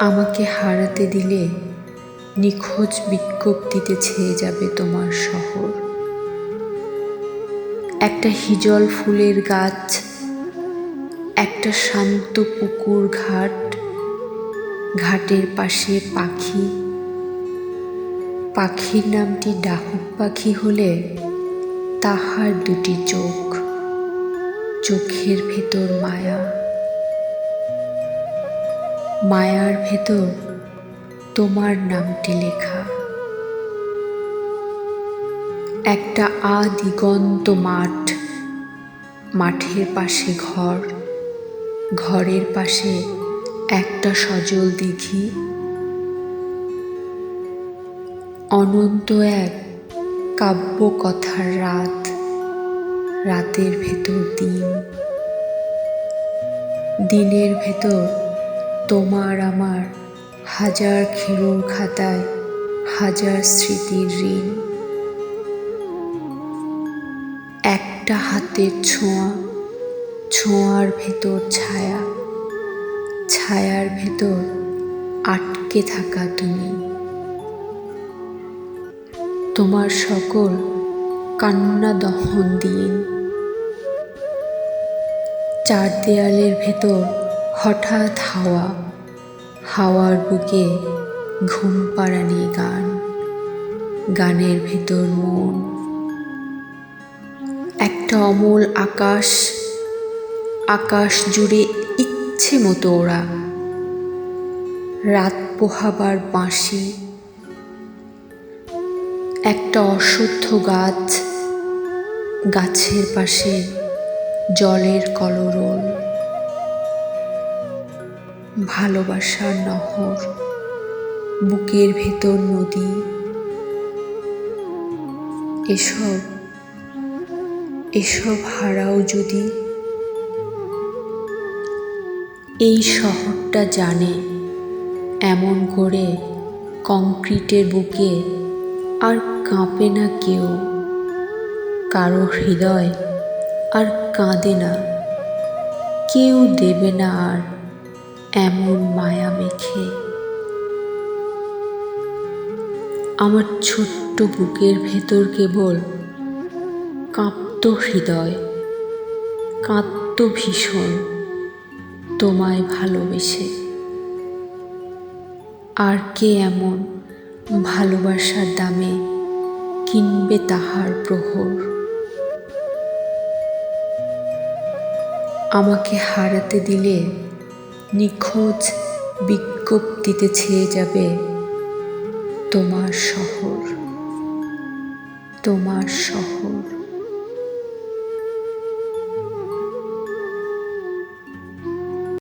আমাকে হারাতে দিলে নিখোঁজ বিজ্ঞপ্তিতে ছেয়ে যাবে তোমার শহর। একটা হিজল ফুলের গাছ, একটা শান্ত পুকুর ঘাট, ঘাটের পাশে পাখি। পাখির নামটি ডাহুক পাখি হলে তাহার দুটি চোখ, চোখের ভেতর মায়া, মায়ার ভেতর তোমার নামটি লেখা। একটা আদিগন্ত মাঠ, মাঠের পাশে ঘর, ঘরের পাশে একটা সজল দিঘি। অনন্ত এক কাব্য কথার রাত, রাতের ভেতর দিন, দিনের ভেতর তোমার আমার হাজার খেরোর খাতায় হাজার স্মৃতির ঋণ। একটা হাতের ছোঁয়া, ছোঁয়ার ভেতর ছায়া, ছায়ার ভেতর আটকে থাকা তুমি। তোমার সকল কান্না দহন দিন। চার দেয়ালের ভেতর হঠাৎ হাওয়া, হাওয়ার বুকে ঘুম পাড়ানি গান, গানের ভেতর মন। একটা অমল আকাশ, আকাশ জুড়ে ইচ্ছে মতো ওরা, রাত পোহাবার বাঁশি। একটা অশুদ্ধ গাছ, গাছের পাশে জলের কলরোল, ভালোবাসার নহর, বুকের ভেতর নদী। এসব এসব হারাও যদি। এই শহরটা জানে এমন করে কংক্রিটের বুকে আর কাঁপে না কেউ, কারো হৃদয় আর কাঁদে না, কেউ দেবে না আর এমন মায়া মেখে। আমার ছোট্ট বুকের ভেতর কেবল কাঁপত হৃদয়, কাঁদত ভীষণ তোমায় ভালোবেসে। আর কে এমন ভালোবাসার দামে কিনবে তাহার প্রহর। আমাকে হারাতে দিলে নিখোঁজ বিজ্ঞপ্তিতে ছেয়ে যাবে তোমার শহর, তোমার শহর।